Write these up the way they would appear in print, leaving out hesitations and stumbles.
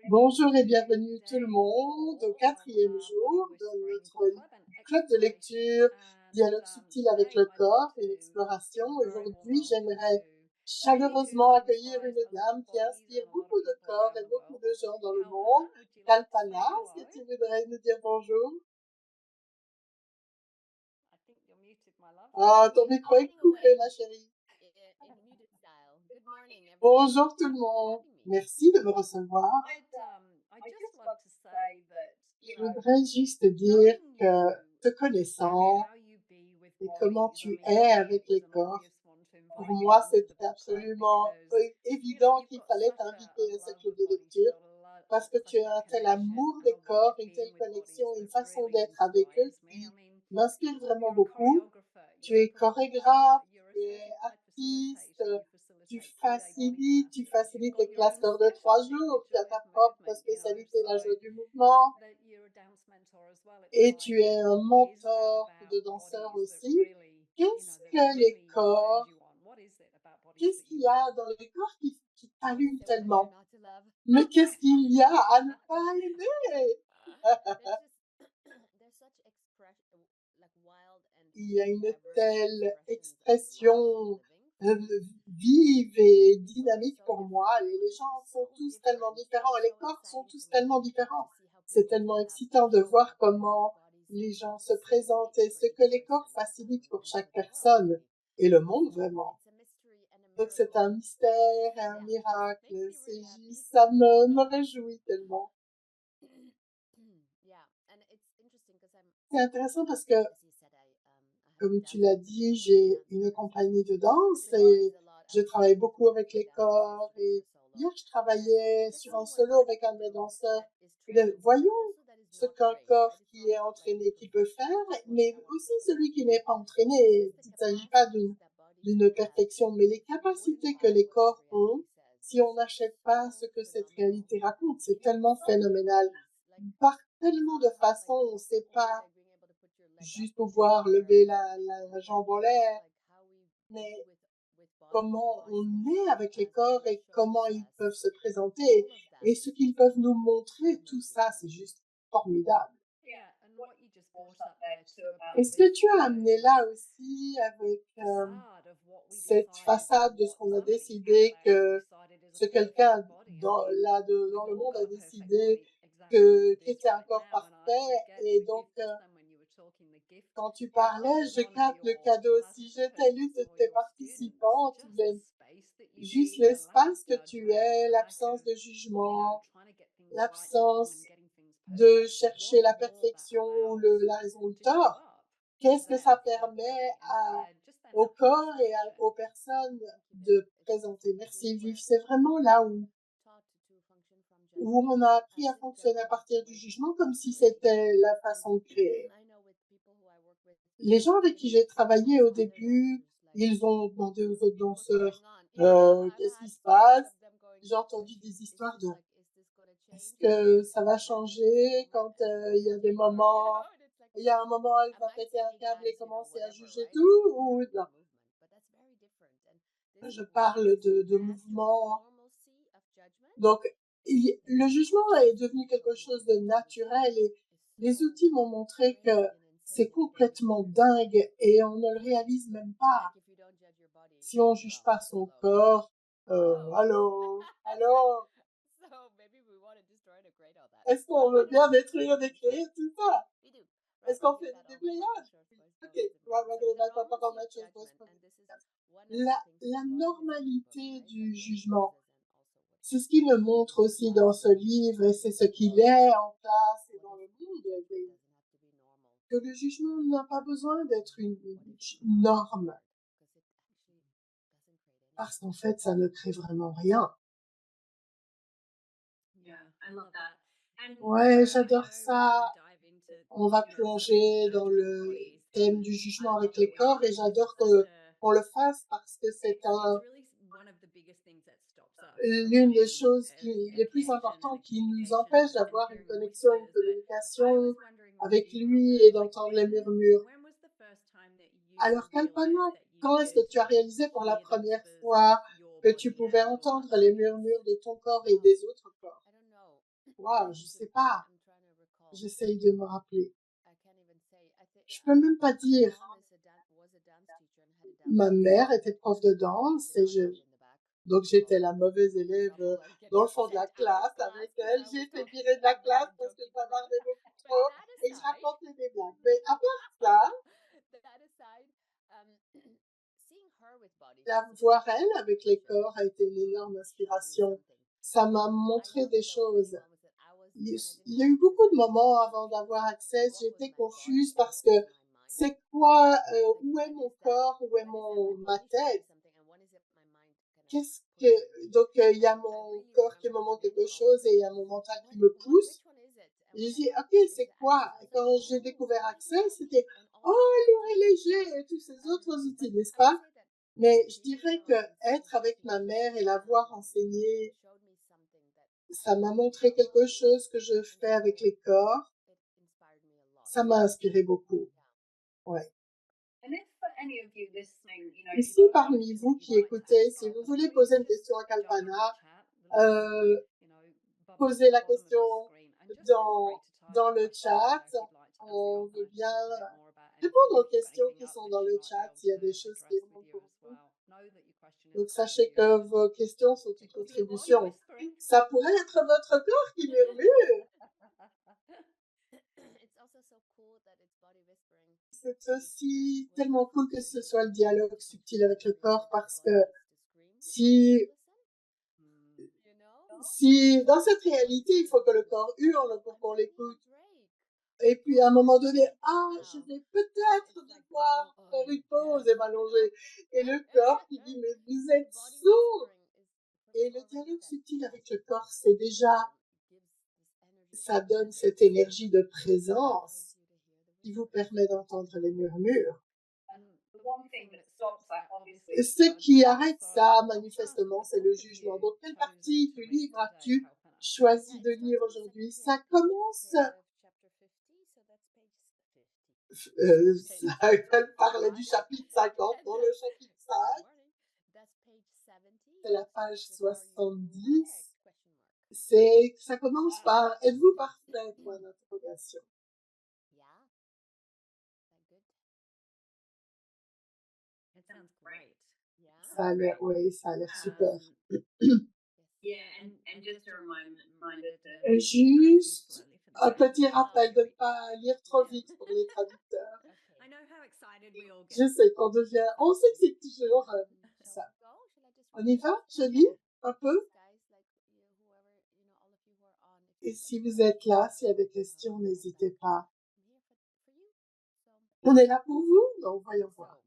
Bonjour et bienvenue tout le monde au 4e jour de notre club de lecture Dialogue subtil avec le corps et l'exploration. Aujourd'hui, j'aimerais chaleureusement accueillir une dame qui inspire beaucoup de corps et beaucoup de gens dans le monde. Kalpana, est-ce que tu voudrais nous dire bonjour? Ah, ton micro est coupé, ma chérie. Bonjour tout le monde. Merci de me recevoir. Je voudrais juste dire que te connaissant et comment tu es avec les corps, pour moi, c'était absolument évident qu'il fallait t'inviter à ce club de lecture parce que tu as un tel amour des corps, une telle connexion, une façon d'être avec eux qui m'inspire vraiment beaucoup. Tu es chorégraphe, tu es artiste, tu facilites les classes d'heures de 3 jours, tu as ta propre spécialité, la joie du mouvement, et tu es un mentor de danseurs aussi. Qu'est-ce que les corps, qu'est-ce qu'il y a dans les corps qui t'allume tellement? Mais qu'est-ce qu'il y a à ne pas aimer? Il y a une telle expression vive et dynamique pour moi. Et les gens sont tous tellement différents et les corps sont tous tellement différents. C'est tellement excitant de voir comment les gens se présentent et ce que les corps facilitent pour chaque personne et le monde vraiment. Donc c'est un mystère et un miracle. C'est juste, me réjouit tellement. C'est intéressant parce que, comme tu l'as dit, j'ai une compagnie de danse et je travaille beaucoup avec les corps. Et hier, je travaillais sur un solo avec un de mes danseurs. Voyons ce qu'un corps qui est entraîné qui peut faire, mais aussi celui qui n'est pas entraîné. Il ne s'agit pas d'une perfection, mais les capacités que les corps ont, si on n'achète pas ce que cette réalité raconte, c'est tellement phénoménal. Par tellement de façons, on ne sait pas juste pouvoir lever la jambe en l'air, mais comment on est avec les corps et comment ils peuvent se présenter et ce qu'ils peuvent nous montrer, tout ça, c'est juste formidable. Est-ce que tu as amené là aussi avec cette façade de ce qu'on a décidé que ce quelqu'un dans le monde a décidé qui était un corps parfait et donc quand tu parlais, je capte le cadeau. Si j'étais l'une de tes participantes, juste l'espace que tu es, l'absence de jugement, l'absence de chercher la perfection ou la raison ou le tort, qu'est-ce que ça permet au corps et aux personnes de présenter? Merci, Viv. C'est vraiment là où on a appris à fonctionner à partir du jugement comme si c'était la façon de créer. Les gens avec qui j'ai travaillé au début, ils ont demandé aux autres danseurs qu'est-ce qui se passe. J'ai entendu des histoires de est-ce que ça va changer quand il y a des moments, il y a un moment elle va péter un câble et commencer à juger tout ou non. Je parle de mouvement. Donc le jugement est devenu quelque chose de naturel et les outils m'ont montré que c'est complètement dingue et on ne le réalise même pas. Si on juge pas son corps, allô, allô, est-ce qu'on veut bien détruire, décrire tout ça? Est-ce qu'on fait des déblayages? Ok, la normalité du jugement, c'est ce qu'il me montre aussi dans ce livre et c'est ce qu'il est en place et dans le monde, que le jugement n'a pas besoin d'être une norme, parce qu'en fait, ça ne crée vraiment rien. Ouais, j'adore ça. On va plonger dans le thème du jugement avec les corps et j'adore qu'on le fasse parce que c'est l'une des choses les plus importantes qui nous empêche d'avoir une connexion, une communication avec lui et d'entendre les murmures. Alors, Kalpana, quand est-ce que tu as réalisé pour la première fois que tu pouvais entendre les murmures de ton corps et des autres corps? fois, je sais pas. J'essaye de me rappeler. Je peux même pas dire. Ma mère était prof de danse et donc j'étais la mauvaise élève dans le fond de la classe avec elle. J'ai été virée de la classe parce que je bavardais beaucoup trop et que je racontais des blagues. Mais à part ça, la voir elle avec les corps a été une énorme inspiration. Ça m'a montré des choses. Il y a eu beaucoup de moments avant d'avoir accès, j'étais confuse parce que c'est quoi, où est mon corps, où est ma tête? Qu'est-ce que, donc il y a mon corps qui me montre quelque chose et il y a mon mental qui me pousse. Et je dis, ok, c'est quoi? Et quand j'ai découvert Access, c'était, oh, lourd et léger et tous ces autres outils, n'est-ce pas? Mais je dirais que être avec ma mère et la voir enseigner, ça m'a montré quelque chose que je fais avec les corps. Ça m'a inspiré beaucoup. Ouais. Et si parmi vous qui écoutez, si vous voulez poser une question à Kalpana, posez la question dans le chat. On veut bien répondre aux questions qui sont dans le chat s'il y a des choses qui remontent pour vous. Donc sachez que vos questions sont une contribution. Ça pourrait être votre corps qui murmure. C'est aussi tellement cool que ce soit le dialogue subtil avec le corps parce que si dans cette réalité, il faut que le corps hurle pour qu'on l'écoute. Et puis à un moment donné, je vais peut-être devoir faire une pause et m'allonger. Et le corps qui dit, mais vous êtes sourd. Et le dialogue subtil avec le corps, c'est déjà, ça donne cette énergie de présence qui vous permet d'entendre les murmures. Ce qui arrête ça, manifestement, c'est le jugement. Donc, quelle partie du livre as-tu choisi de lire aujourd'hui? Ça commence, elle parlait du chapitre 50, dans le chapitre 5, c'est la page 70. Ça commence par « Êtes-vous parfait ?» point d'interrogation. Ça a l'air, oui, ça a l'air super. Juste un petit rappel de ne pas lire trop vite pour les traducteurs. Je sais qu'on on sait que c'est toujours ça. On y va? Je lis un peu? Et si vous êtes là, s'il y a des questions, n'hésitez pas. On est là pour vous, donc voyons voir.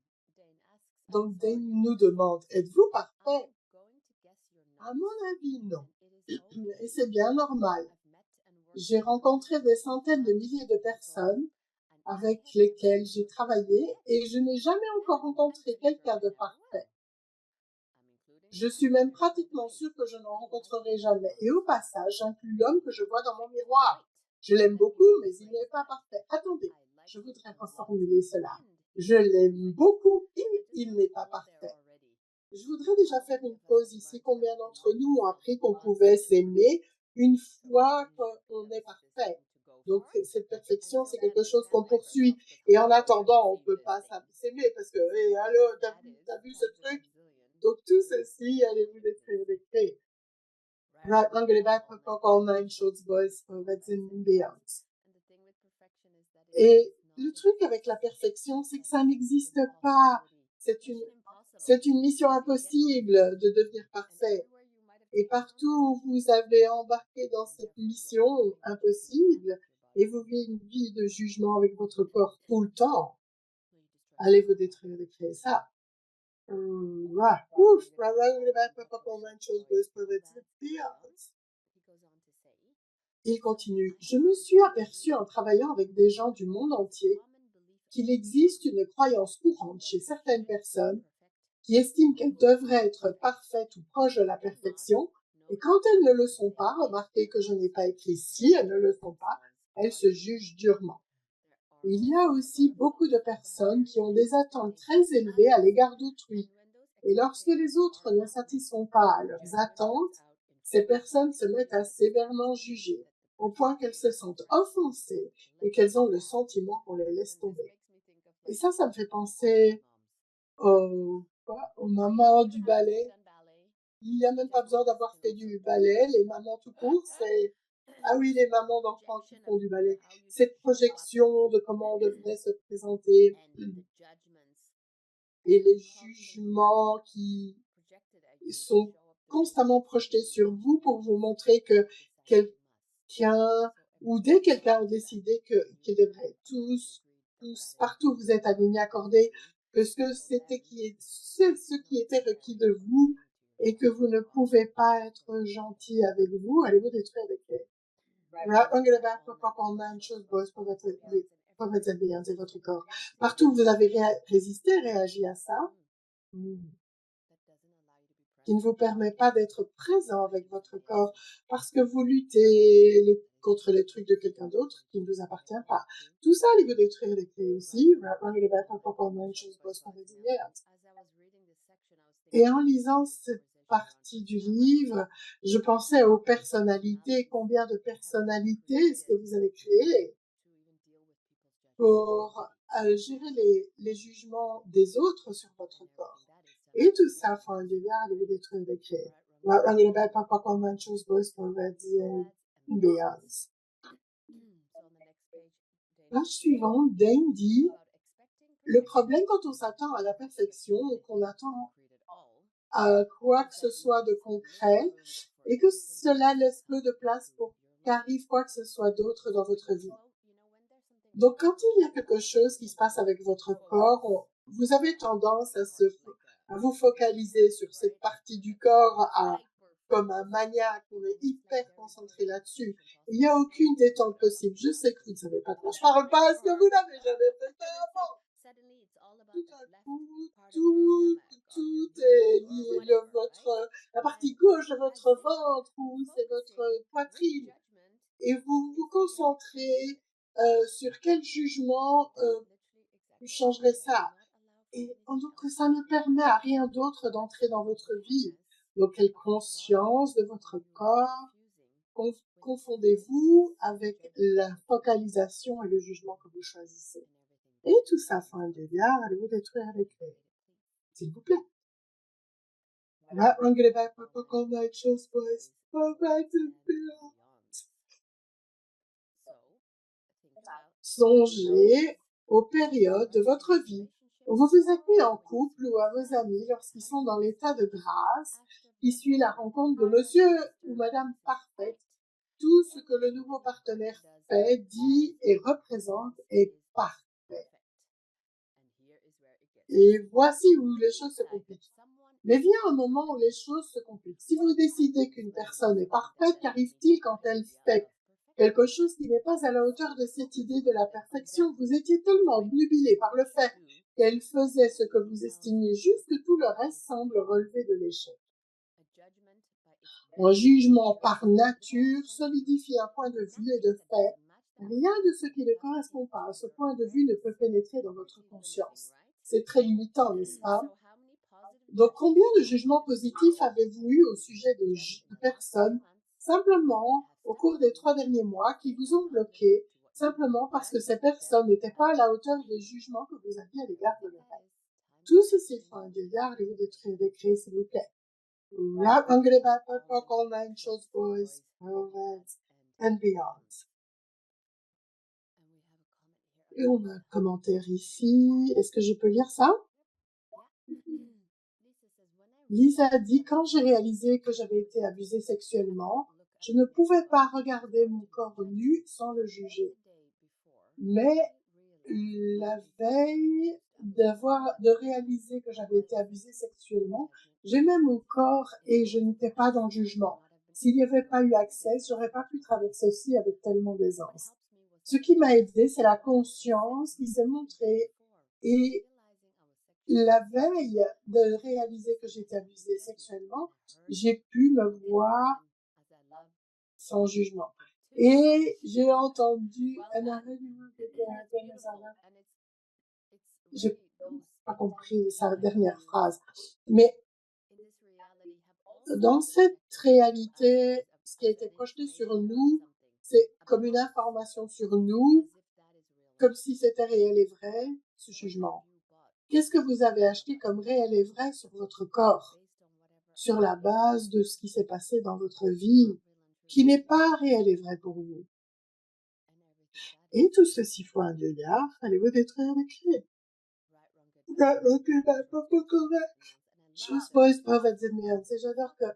Donc Dane nous demande, êtes-vous parfait? À mon avis, non. Et c'est bien normal. J'ai rencontré des centaines de milliers de personnes avec lesquelles j'ai travaillé et je n'ai jamais encore rencontré quelqu'un de parfait. Je suis même pratiquement sûre que je n'en rencontrerai jamais. Et au passage, j'inclus l'homme que je vois dans mon miroir. Je l'aime beaucoup, mais il n'est pas parfait. Attendez, je voudrais reformuler cela. Je l'aime beaucoup et il n'est pas parfait. Je voudrais déjà faire une pause ici. Combien d'entre nous ont appris qu'on pouvait s'aimer une fois qu'on est parfait? Donc, cette perfection, c'est quelque chose qu'on poursuit. Et en attendant, on peut pas s'aimer parce que, hé, allô, t'as vu ce truc? Donc, tout ceci, allez-vous détruire des faits. Right, online shows boys beyond. Et le truc avec la perfection, c'est que ça n'existe pas. C'est une mission impossible de devenir parfait. Et partout où vous avez embarqué dans cette mission impossible et vous vivez une vie de jugement avec votre corps tout le temps, allez vous détruire et créer ça. Il continue. Je me suis aperçu en travaillant avec des gens du monde entier qu'il existe une croyance courante chez certaines personnes qui estiment qu'elles devraient être parfaites ou proches de la perfection, et quand elles ne le sont pas, remarquez que je n'ai pas écrit si elles ne le sont pas, elles se jugent durement. Il y a aussi beaucoup de personnes qui ont des attentes très élevées à l'égard d'autrui, et lorsque les autres ne satisfont pas à leurs attentes, ces personnes se mettent à sévèrement juger. au point qu'elles se sentent offensées et qu'elles ont le sentiment qu'on les laisse tomber. Et ça me fait penser aux mamans du ballet. Il n'y a même pas besoin d'avoir fait du ballet, les mamans tout court, c'est... Ah oui, les mamans d'enfants qui font du ballet. Cette projection de comment on devrait se présenter et les jugements qui sont constamment projetés sur vous pour vous montrer que quelqu'un ou dès quelqu'un a décidé qu'ils devraient tous, partout où vous êtes alignés, accorder que ce qui était requis de vous et que vous ne pouvez pas être gentil avec vous, allez vous détruire avec les pour votre bien, c'est votre corps. Partout où vous avez résisté, réagi à ça, qui ne vous permet pas d'être présent avec votre corps parce que vous luttez contre les trucs de quelqu'un d'autre qui ne vous appartient pas. Tout ça, il veut détruire les clés aussi. Et en lisant cette partie du livre, je pensais aux personnalités, combien de personnalités est-ce que vous avez créées pour gérer les jugements des autres sur votre corps. Et tout ça, enfin, déjà, il veut détruire les clés. Page suivante, Dane dit, le problème quand on s'attend à la perfection ou qu'on attend à quoi que ce soit de concret et que cela laisse peu de place pour qu'arrive quoi que ce soit d'autre dans votre vie. Donc, quand il y a quelque chose qui se passe avec votre corps, vous avez tendance à vous focaliser sur cette partie du corps comme un maniaque, on est hyper concentré là-dessus. Il n'y a aucune détente possible. Je sais que vous ne savez pas de quoi je parle parce que vous n'avez jamais fait ça avant. Tout à coup, tout est lié la partie gauche de votre ventre ou c'est votre poitrine. Et vous vous concentrez sur quel jugement changerait ça. Et donc, ça ne permet à rien d'autre d'entrer dans votre vie. Donc, quelle conscience de votre corps confondez-vous avec la focalisation et le jugement que vous choisissez. Et tout ça, fin de bien, allez-vous détruire avec les... S'il vous plaît. Songez aux périodes de votre vie où vous vous êtes mis en couple ou à vos amis lorsqu'ils sont dans l'état de grâce qui suit la rencontre de monsieur ou madame parfaite. Tout ce que le nouveau partenaire fait, dit et représente est parfait. Et voici où les choses se compliquent. Mais vient un moment où les choses se compliquent. Si vous décidez qu'une personne est parfaite, qu'arrive-t-il quand elle fait quelque chose qui n'est pas à la hauteur de cette idée de la perfection? Vous étiez tellement obnubilé par le fait qu'elle faisait ce que vous estimiez juste que tout le reste semble relever de l'échec. Un jugement par nature solidifie un point de vue et de fait. Rien de ce qui ne correspond pas à ce point de vue ne peut pénétrer dans votre conscience. C'est très limitant, n'est-ce pas? Donc, combien de jugements positifs avez-vous eu au sujet de personnes simplement au cours des 3 derniers mois qui vous ont bloqué simplement parce que ces personnes n'étaient pas à la hauteur des jugements que vous aviez à l'égard de leur rêve? Tout ceci fait un délire et de décrire, s'il vous plaît. Boys, and beyond. Et on a un commentaire ici. Est-ce que je peux lire ça? Lisa a dit, quand j'ai réalisé que j'avais été abusée sexuellement, je ne pouvais pas regarder mon corps nu sans le juger. Mais la veille de réaliser que j'avais été abusée sexuellement, j'aimais mon corps et je n'étais pas dans le jugement. S'il n'y avait pas eu accès, j'aurais pas pu traverser ceci avec tellement d'aisance. Ce qui m'a aidé, c'est la conscience qui s'est montrée et la veille de réaliser que j'étais abusée sexuellement, j'ai pu me voir sans jugement. Et j'ai entendu, j'ai pas compris sa dernière phrase, mais dans cette réalité, ce qui a été projeté sur nous, C'est comme une information sur nous, comme si c'était réel et vrai, ce jugement. Qu'est-ce que vous avez acheté comme réel et vrai sur votre corps, sur la base de ce qui s'est passé dans votre vie, qui n'est pas réel et vrai pour vous? Et tout ceci fois un milliard, allez-vous détruire les clés? Choose boys, prophets and millions. Et j'adore que,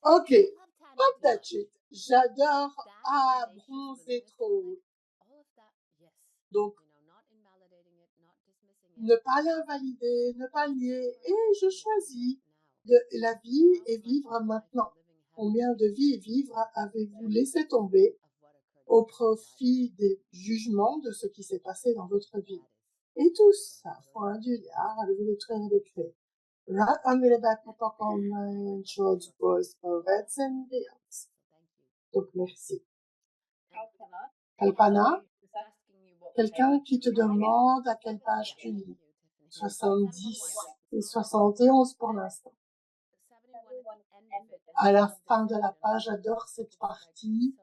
ok, fuck that shit. J'adore bronzer trop. Donc, ne pas l'invalider, ne pas le nier. Et je choisis de la vie et vivre maintenant. Combien de vies et vivre avez-vous laissé tomber au profit des jugements de ce qui s'est passé dans votre vie? Et tout ça, point du liard, allez-vous détruire les clés. Right under the back of our mind, George Boys, Poets and Beyonds. Donc, merci. Kalpana, quelqu'un qui te demande à quelle page tu lis. 70 et 71 pour l'instant. À la fin de la page, j'adore cette partie.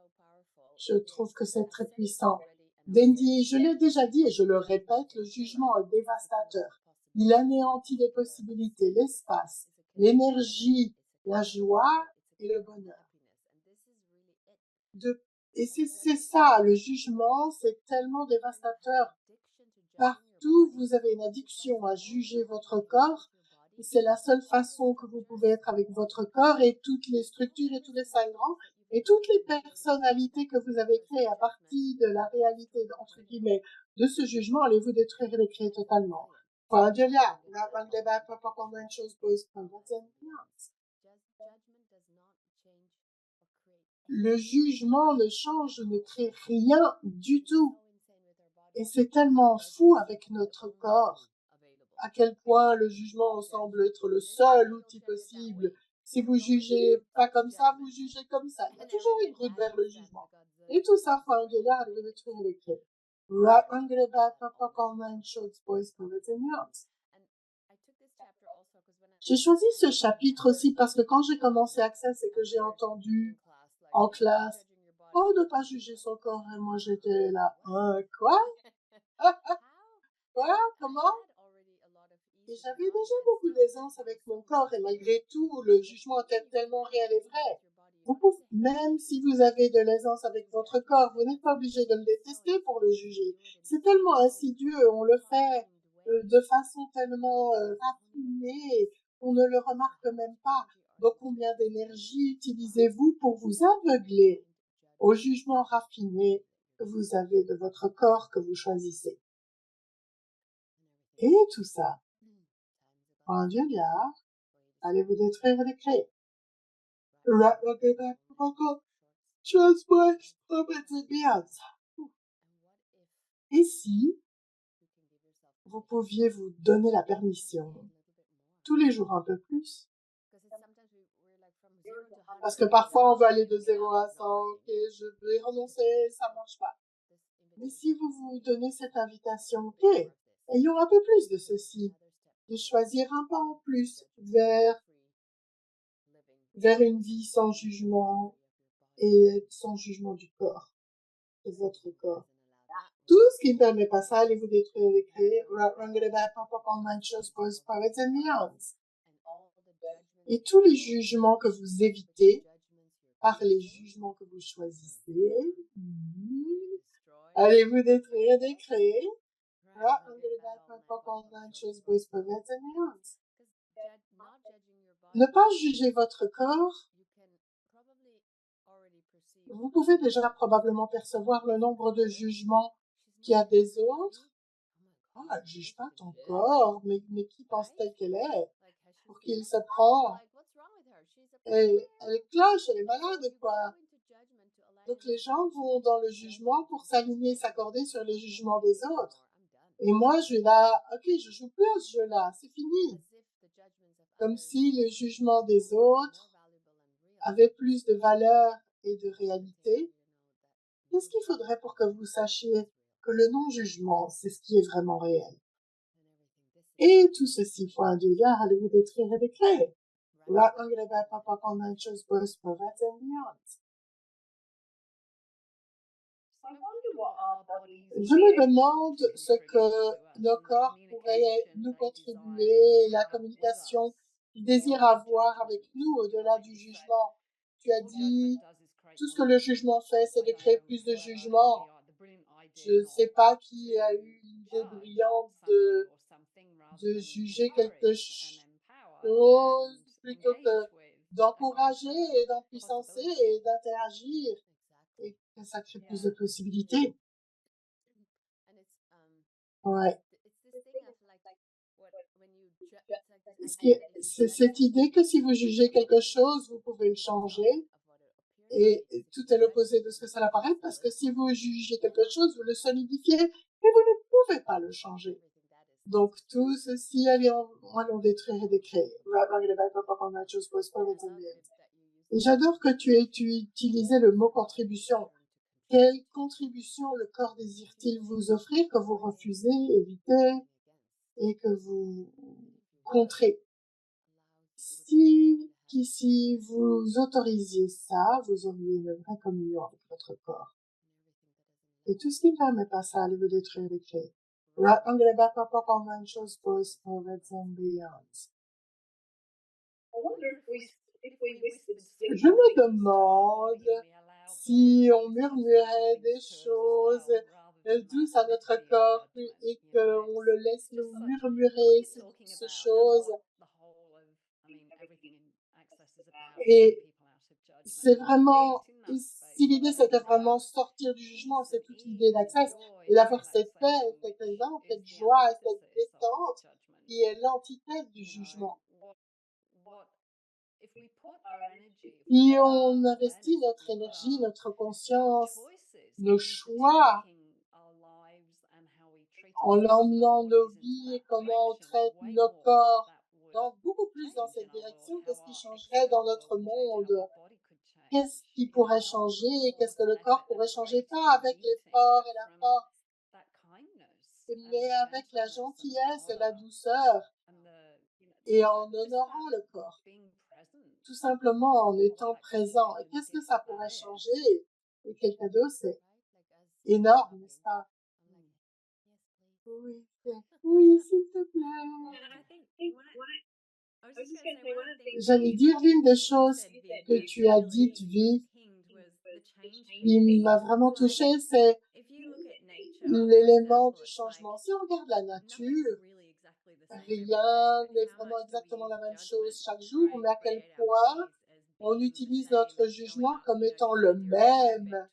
Je trouve que c'est très puissant. Dendi, je l'ai déjà dit et je le répète, le jugement est dévastateur. Il anéantit les possibilités, l'espace, l'énergie, la joie et le bonheur. Et c'est ça, le jugement, c'est tellement dévastateur. Partout, vous avez une addiction à juger votre corps. Et c'est la seule façon que vous pouvez être avec votre corps et toutes les structures et tous les cinq grands et toutes les personnalités que vous avez créées à partir de la réalité, entre guillemets, de ce jugement, allez-vous détruire et les créer totalement. Le jugement ne change, ne crée rien du tout. Et c'est tellement fou avec notre corps, à quel point le jugement semble être le seul outil possible. Si vous jugez pas comme ça, vous jugez comme ça. Il y a toujours une route vers le jugement. Et tout ça, faut un gueulard, elle veut détruire les clés. J'ai choisi ce chapitre aussi parce que quand j'ai commencé Access et que j'ai entendu en classe, oh, ne pas juger son corps, et moi j'étais là, quoi? Quoi? Comment? Et j'avais déjà beaucoup d'aisance avec mon corps et malgré tout, le jugement était tellement réel et vrai. Vous pouvez, même si vous avez de l'aisance avec votre corps, vous n'êtes pas obligé de le détester pour le juger. C'est tellement insidieux, on le fait de façon tellement raffinée qu'on ne le remarque même pas. Donc combien d'énergie utilisez-vous pour vous aveugler au jugement raffiné que vous avez de votre corps que vous choisissez? Et tout ça, un milliard, allez-vous détruire les clés. Et si vous pouviez vous donner la permission, tous les jours un peu plus, parce que parfois on veut aller de 0 à 100, ok, je vais renoncer, ça marche pas. Mais si vous vous donnez cette invitation, ok, ayons un peu plus de ceci, de choisir un pas en plus vers une vie sans jugement et sans jugement du corps, de votre corps. Tout ce qui ne permet pas ça, allez vous détruire les clés. Et tous les jugements que vous évitez par les jugements que vous choisissez, allez vous détruire des clés. Ne pas juger votre corps, vous pouvez déjà probablement percevoir le nombre de jugements qu'il y a des autres. Ah, elle juge pas ton corps, mais qui pense-t-elle qu'elle est? Pour qui elle se prend? Elle est cloche, elle est malade, quoi. Donc les gens vont dans le jugement pour s'aligner, s'accorder sur les jugements des autres. Et moi, je vais là, ok, je joue plus à ce jeu-là, c'est fini. Comme si le jugement des autres avait plus de valeur et de réalité. Qu'est-ce qu'il faudrait pour que vous sachiez que le non-jugement, c'est ce qui est vraiment réel? Et tout ceci, fois un milliard, allez vous détruire et déclarer. Right, I'm gonna back up on 9 shows, boys, for and beyond. Je me demande ce que nos corps pourraient nous contribuer, la communication qu'ils désirent avoir avec nous au-delà du jugement. Tu as dit, tout ce que le jugement fait, c'est de créer plus de jugement. Je ne sais pas qui a eu l'idée brillante de juger quelque chose plutôt que d'encourager et d'empuissancer et d'interagir et que ça crée plus de possibilités. Ouais. C'est cette idée que si vous jugez quelque chose, vous pouvez le changer. Et tout est l'opposé de ce que ça apparaît, parce que si vous jugez quelque chose, vous le solidifiez et vous ne pouvez pas le changer. Donc tout ceci, allons détruire et décréer. Et j'adore que tu aies utilisé le mot contribution. Quelle contribution le corps désire-t-il vous offrir que vous refusez, évitez et que vous contrez? Si qu'ici vous autorisiez ça, vous auriez une vraie communion avec votre corps. Et tout ce qui ne permet pas ça, allez vous détruire et créer. Je me demande si on murmurait des choses douces à notre corps et qu'on le laisse nous murmurer ces douces choses. Et c'est vraiment, si l'idée c'était vraiment sortir du jugement, c'est toute l'idée d'access et d'avoir cette paix, cette aisance, cette joie, cette détente qui est l'antithèse du jugement. Si on investit notre énergie, notre conscience, nos choix en l'emmenant nos vies et comment on traite nos corps, beaucoup plus dans cette direction, qu'est-ce qui changerait dans notre monde? Qu'est-ce qui pourrait changer? Qu'est-ce que le corps pourrait changer? Pas avec l'effort et la force, mais avec la gentillesse et la douceur et en honorant le corps. Tout simplement en étant présent. Et qu'est-ce que ça pourrait changer? Et quel cadeau, c'est énorme, n'est-ce pas? Oui, oui, s'il te plaît. J'allais dire l'une des choses que tu as dites, Viv, qui m'a vraiment touchée, c'est l'élément du changement. Si on regarde la nature, rien n'est vraiment exactement la même chose chaque jour, mais à quel point on utilise notre jugement comme étant le même.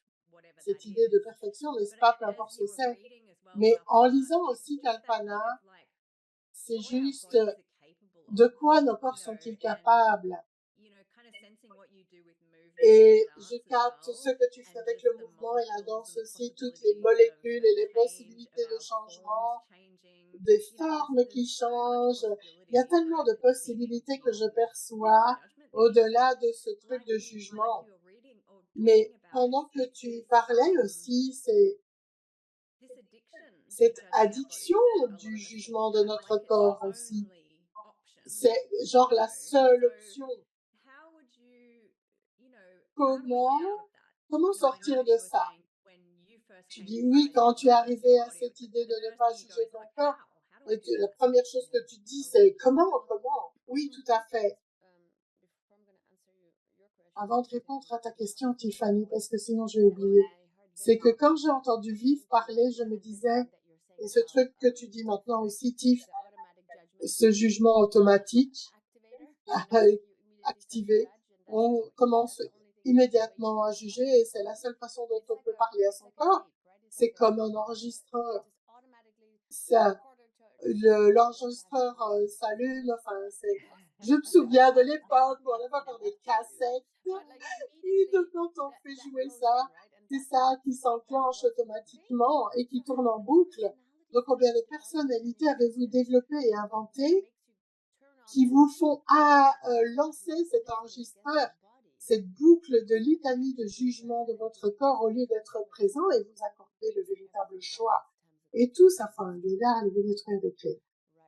Cette idée de perfection, n'est-ce pas, peu importe ce que c'est. Mais en lisant aussi Kalpana, c'est juste de quoi nos corps sont-ils capables? Et je capte ce que tu fais avec le mouvement et la danse aussi, toutes les molécules et les possibilités de changement, des formes qui changent. Il y a tellement de possibilités que je perçois au-delà de ce truc de jugement. Mais pendant que tu parlais aussi, c'est cette addiction du jugement de notre corps aussi. C'est genre la seule option. Comment sortir de ça? Tu dis oui quand tu es arrivé à cette idée de ne pas juger ton corps. La première chose que tu dis, c'est comment? Oui, tout à fait. Avant de répondre à ta question, Tiffany, parce que sinon je vais oublier, c'est que quand j'ai entendu Viv parler, je me disais, et ce truc que tu dis maintenant aussi, Tiff, ce jugement automatique activé, on commence immédiatement à juger et c'est la seule façon dont on peut parler à son corps. C'est comme un enregistreur. L'enregistreur s'allume, je me souviens de l'époque où on avait encore des cassettes et donc quand on fait jouer ça, c'est ça qui s'enclenche automatiquement et qui tourne en boucle. Donc combien de personnalités avez-vous développé et inventé qui vous font lancer cet enregistreur, cette boucle de litanie de jugement de votre corps au lieu d'être présent et vous accorder le véritable choix. Et tout ça fait un délire, le véritable décret.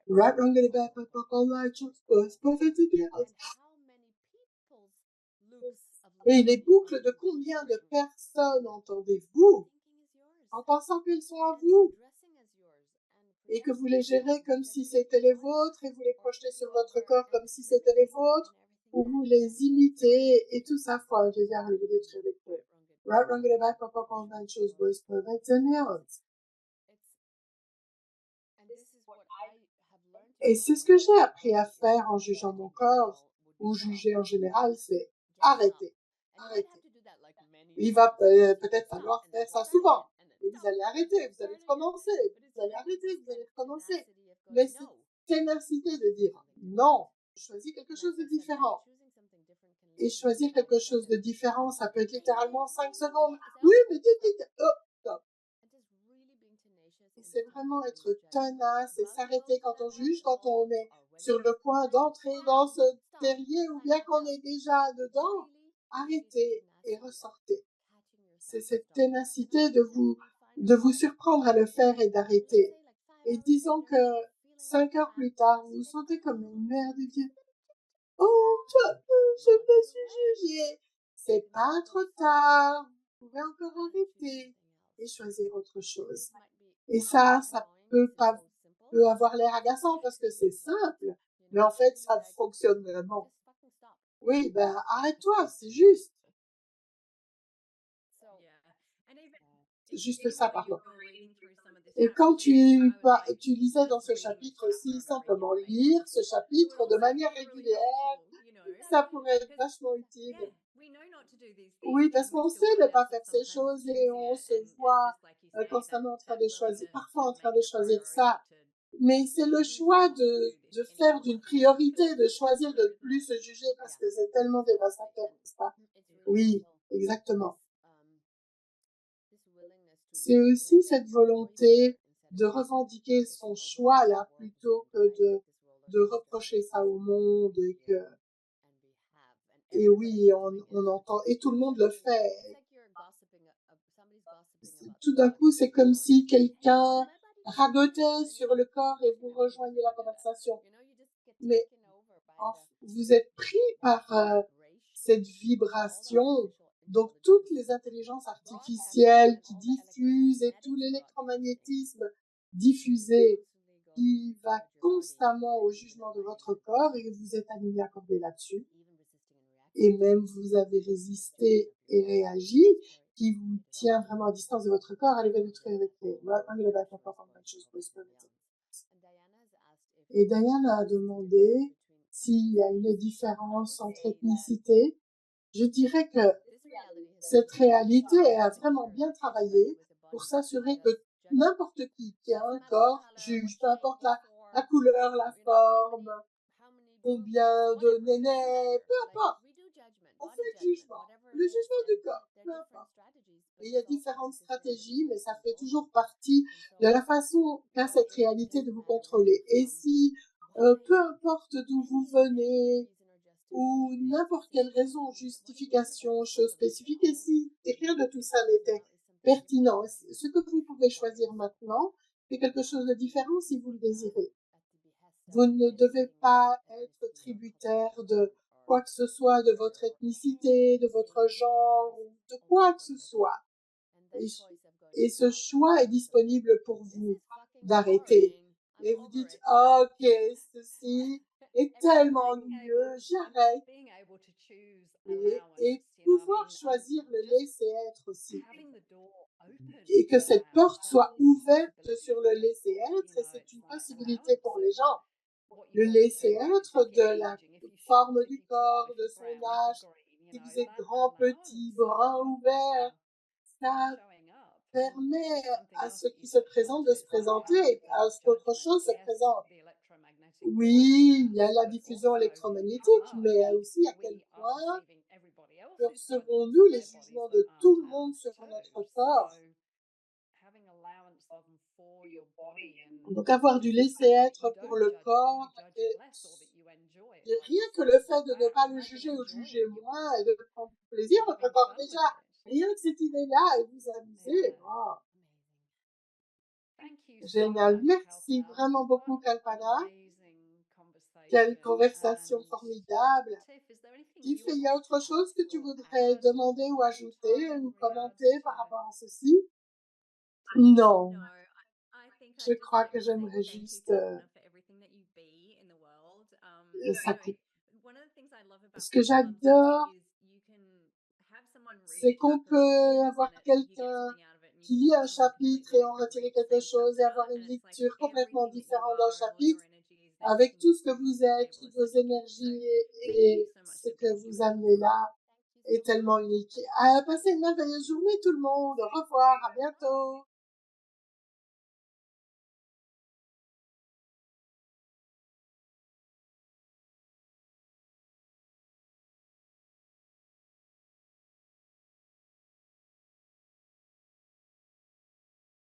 Right, wrong, good, bad, pop, all right, perfect, et les boucles de combien de personnes entendez-vous en pensant qu'elles sont à vous et que vous les gérez comme si c'était les vôtres et vous les projetez sur votre corps comme si c'était les vôtres ou vous les imitez et tout ça faut déjà arriver de très vite. Right, wrong, good, bad, pop, pop, online shows, boys, perverts and males. Et c'est ce que j'ai appris à faire en jugeant mon corps ou juger en général, c'est arrêter, arrêter. Il va peut-être falloir faire ça souvent. Et vous allez arrêter, vous allez recommencer, vous allez arrêter, vous allez recommencer. Mais cette ténacité de dire non, choisis quelque chose de différent. Et choisir quelque chose de différent, ça peut être littéralement 5 secondes. Oui, mais stop. Et c'est vraiment être tenace et s'arrêter quand on juge, quand on est sur le point d'entrer dans ce terrier ou bien qu'on est déjà dedans. Arrêtez et ressortez. C'est cette ténacité de vous surprendre à le faire et d'arrêter. Et disons que 5 heures plus tard, vous vous sentez comme une mère de Dieu. Oh, je me suis jugée. C'est pas trop tard. Vous pouvez encore arrêter et choisir autre chose. Et ça peut avoir l'air agaçant parce que c'est simple, mais en fait, ça fonctionne vraiment. Oui, ben, arrête-toi, c'est juste. Juste ça, pardon. Et quand tu lisais dans ce chapitre aussi, simplement lire ce chapitre de manière régulière, ça pourrait être vachement utile. Oui, parce qu'on sait ne pas faire ces choses et on se voit constamment en train de choisir, parfois en train de choisir ça. Mais c'est le choix de faire d'une priorité, de choisir de ne plus se juger parce que c'est tellement dévastateur, n'est-ce pas? Oui, exactement. C'est aussi cette volonté de revendiquer son choix là plutôt que de reprocher ça au monde et oui, on entend, et tout le monde le fait. Tout d'un coup, c'est comme si quelqu'un radotait sur le corps et vous rejoignez la conversation. Mais vous êtes pris par cette vibration. Donc, toutes les intelligences artificielles qui diffusent et tout l'électromagnétisme diffusé qui va constamment au jugement de votre corps et vous êtes aligné accordé là-dessus. Et même vous avez résisté et réagi, qui vous tient vraiment à distance de votre corps, allez vers notre réalité. Et Diane a demandé s'il y a une différence entre ethnicité. Je dirais que cette réalité a vraiment bien travaillé pour s'assurer que n'importe qui a un corps juge, peu importe la couleur, la forme, combien de nénés, peu importe. On fait le jugement du corps, peu importe. Et il y a différentes stratégies, mais ça fait toujours partie de la façon qu'a cette réalité de vous contrôler. Et si, peu importe d'où vous venez, ou n'importe quelle raison, justification, chose spécifique, et si rien de tout ça n'était pertinent, ce que vous pouvez choisir maintenant, c'est quelque chose de différent si vous le désirez. Vous ne devez pas être tributaire de quoi que ce soit, de votre ethnicité, de votre genre, ou de quoi que ce soit. Et ce choix est disponible pour vous d'arrêter. Et vous dites, ok, ceci est tellement ennuyeux, j'arrête. Et pouvoir choisir le laisser être aussi. Et que cette porte soit ouverte sur le laisser être, et c'est une possibilité pour les gens. Le laisser être de la forme du corps, de son âge, si vous êtes grand, petit, brun ou vert, ça permet à ce qui se présente de se présenter et à ce qu'autre chose se présente. Oui, il y a la diffusion électromagnétique, mais aussi à quel point percevons-nous les jugements de tout le monde sur notre corps. Donc avoir du laisser-être pour le corps, et rien que le fait de ne pas le juger ou juger moins et de prendre plaisir, votre corps déjà, rien que cette idée-là et vous amuser. Oh. Génial, merci vraiment beaucoup Kalpana. Quelle conversation formidable. Tiff, il y a autre chose que tu voudrais demander ou ajouter ou commenter par rapport à ceci? Non, je crois que j'aimerais juste, ça coûte. Ce que j'adore, c'est qu'on peut avoir quelqu'un qui lit un chapitre et en retirer quelque chose et avoir une lecture complètement différente d'un chapitre avec tout ce que vous êtes, toutes vos énergies et ce que vous amenez là est tellement unique. Passez une merveilleuse journée tout le monde. Au revoir, à bientôt.